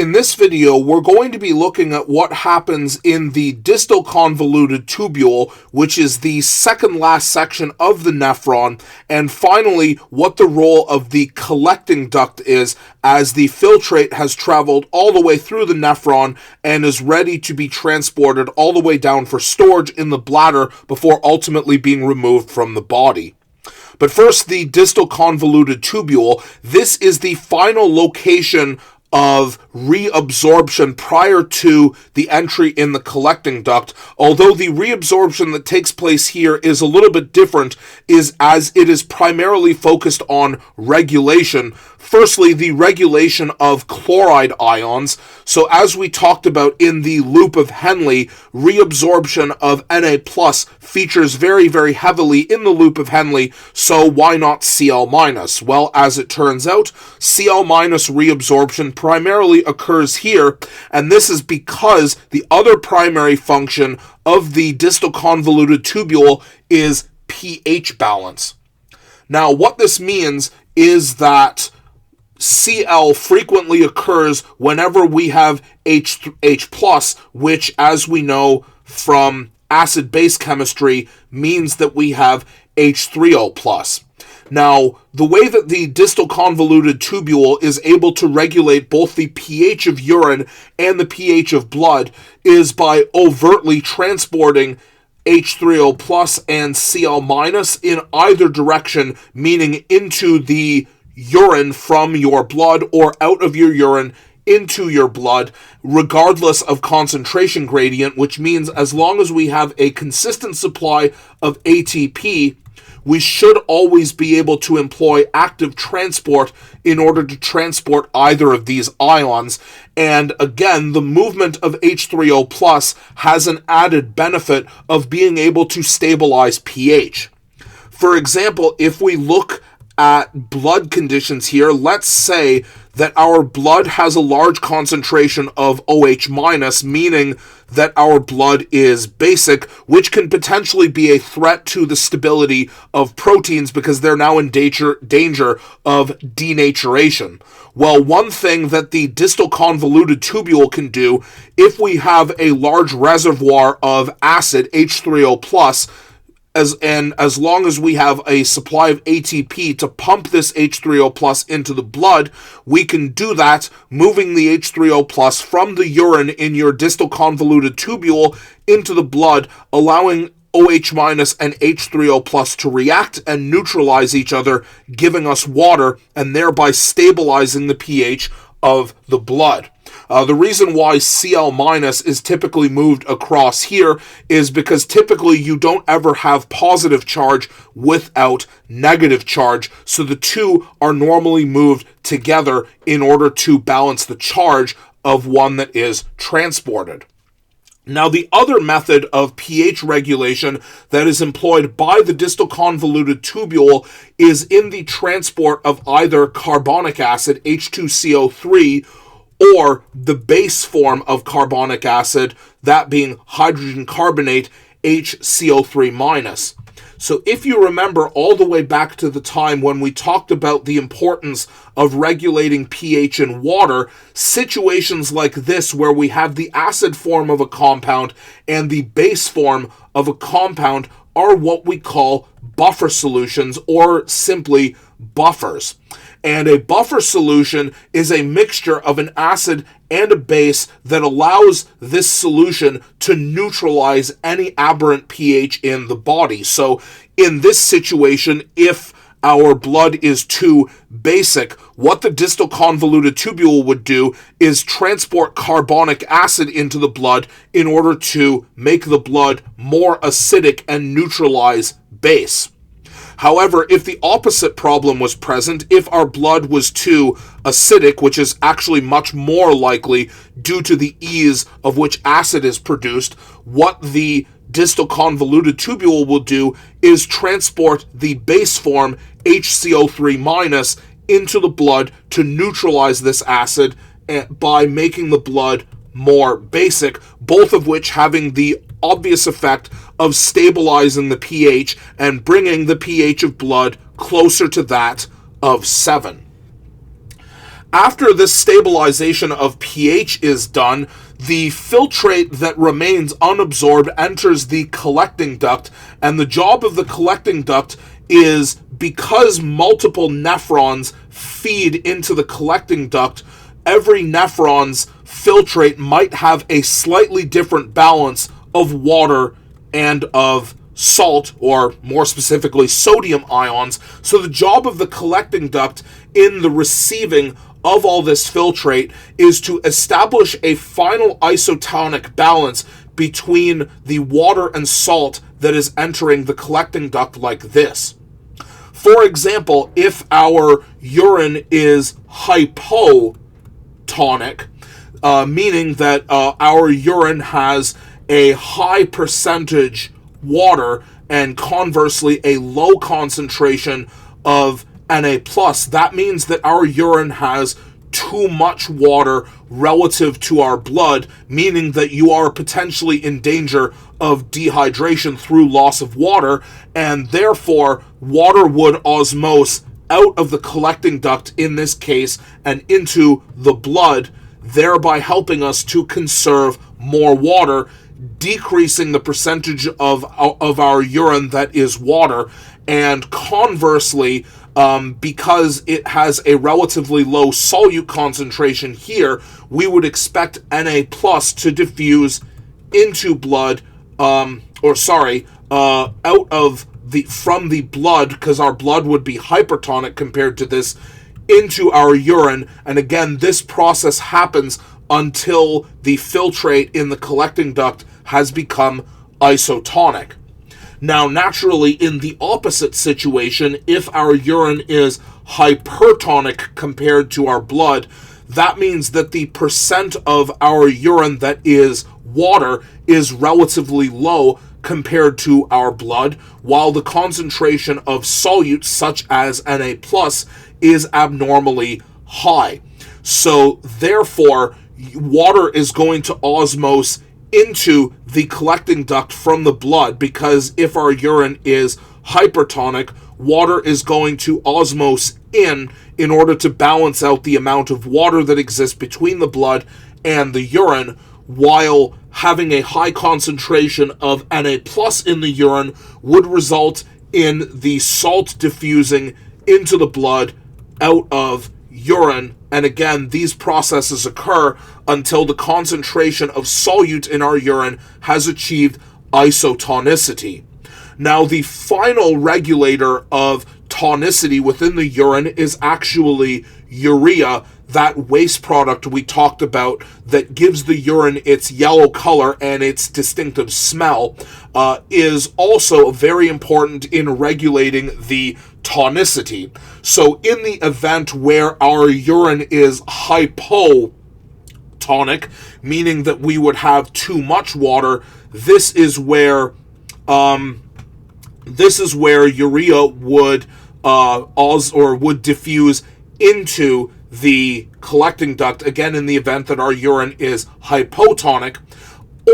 In this video, we're going to be looking at what happens in the distal convoluted tubule, which is the second last section of the nephron, and finally, what the role of the collecting duct is as the filtrate has traveled all the way through the nephron and is ready to be transported all the way down for storage in the bladder before ultimately being removed from the body. But first, the distal convoluted tubule. This is the final location of reabsorption prior to the entry in the collecting duct, although the reabsorption that takes place here is a little bit different, is as it is primarily focused on regulation. Firstly, the regulation of chloride ions. So as we talked about in the loop of Henle, reabsorption of Na plus features very, very heavily in the loop of Henle, so why not Cl minus? Well, as it turns out, Cl minus reabsorption primarily occurs here, and this is because the other primary function of the distal convoluted tubule is pH balance. Now, what this means is that Cl frequently occurs whenever we have H+, which, as we know from acid-base chemistry, means that we have H3O+. Now, the way that the distal convoluted tubule is able to regulate both the pH of urine and the pH of blood is by overtly transporting H3O+ and Cl- in either direction, meaning into the urine from your blood or out of your urine into your blood, regardless of concentration gradient, which means as long as we have a consistent supply of ATP, we should always be able to employ active transport in order to transport either of these ions. And again, the movement of H3O+ has an added benefit of being able to stabilize pH. For example, if we look at blood conditions here, let's say that our blood has a large concentration of OH-, meaning that our blood is basic, which can potentially be a threat to the stability of proteins because they're now in danger of denaturation. Well, one thing that the distal convoluted tubule can do, if we have a large reservoir of acid, H3O+, as long as we have a supply of ATP to pump this H3O+ into the blood, we can do that, moving the H3O+ from the urine in your distal convoluted tubule into the blood, allowing OH- and H3O+ to react and neutralize each other, giving us water and thereby stabilizing the pH of the blood. The reason why Cl- is typically moved across here is because typically you don't ever have positive charge without negative charge, so the two are normally moved together in order to balance the charge of one that is transported. Now, the other method of pH regulation that is employed by the distal convoluted tubule is in the transport of either carbonic acid, H2CO3, or the base form of carbonic acid, that being hydrogen carbonate, HCO3-. So if you remember all the way back to the time when we talked about the importance of regulating pH in water, situations like this where we have the acid form of a compound and the base form of a compound are what we call buffer solutions, or simply buffers. And a buffer solution is a mixture of an acid and a base that allows this solution to neutralize any aberrant pH in the body. So in this situation, if our blood is too basic, what the distal convoluted tubule would do is transport carbonic acid into the blood in order to make the blood more acidic and neutralize base. However, if the opposite problem was present, if our blood was too acidic, which is actually much more likely due to the ease of which acid is produced, what the distal convoluted tubule will do is transport the base form HCO3- into the blood to neutralize this acid by making the blood more basic, both of which having the obvious effect of stabilizing the pH and bringing the pH of blood closer to that of 7. After this stabilization of pH is done, the filtrate that remains unabsorbed enters the collecting duct, and the job of the collecting duct is, because multiple nephrons feed into the collecting duct, every nephron's filtrate might have a slightly different balance of water and of salt, or more specifically sodium ions. So the job of the collecting duct in the receiving of all this filtrate is to establish a final isotonic balance between the water and salt that is entering the collecting duct, like this. For example, if our urine is hypotonic, meaning that our urine has a high percentage water and conversely a low concentration of Na+, that means that our urine has too much water relative to our blood, meaning that you are potentially in danger of dehydration through loss of water, and therefore water would osmose out of the collecting duct in this case and into the blood, thereby helping us to conserve more water, decreasing the percentage of our urine that is water. And conversely, because it has a relatively low solute concentration here, we would expect Na+ to diffuse into blood, out of from the blood, because our blood would be hypertonic compared to this, into our urine. And again, this process happens until the filtrate in the collecting duct has become isotonic. Now, naturally, in the opposite situation, if our urine is hypertonic compared to our blood, that means that the percent of our urine that is water is relatively low compared to our blood, while the concentration of solutes such as Na+ is abnormally high. So, therefore, water is going to osmose into the collecting duct from the blood, because if our urine is hypertonic, water is going to osmose in order to balance out the amount of water that exists between the blood and the urine, while having a high concentration of Na+ in the urine would result in the salt diffusing into the blood out of urine. And again, these processes occur until the concentration of solute in our urine has achieved isotonicity. Now, the final regulator of tonicity within the urine is actually urea, that waste product we talked about that gives the urine its yellow color and its distinctive smell, is also very important in regulating the tonicity. So in the event where our urine is hypotonic, meaning that we would have too much water, this is where urea would would diffuse into the collecting duct, again in the event that our urine is hypotonic,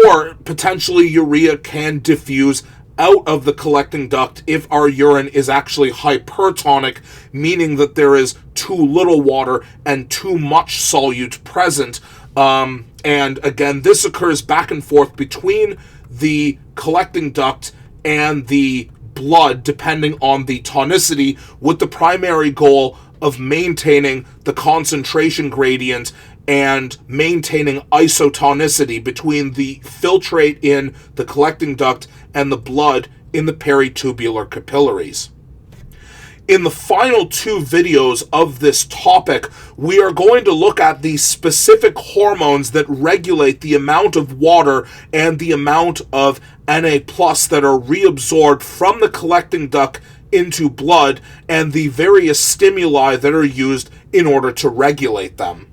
or potentially urea can diffuse out of the collecting duct if our urine is actually hypertonic, meaning that there is too little water and too much solute present. And again, this occurs back and forth between the collecting duct and the blood, depending on the tonicity, with the primary goal of maintaining the concentration gradient and maintaining isotonicity between the filtrate in the collecting duct and the blood in the peritubular capillaries. In the final two videos of this topic, we are going to look at the specific hormones that regulate the amount of water and the amount of Na+ that are reabsorbed from the collecting duct into blood, and the various stimuli that are used in order to regulate them.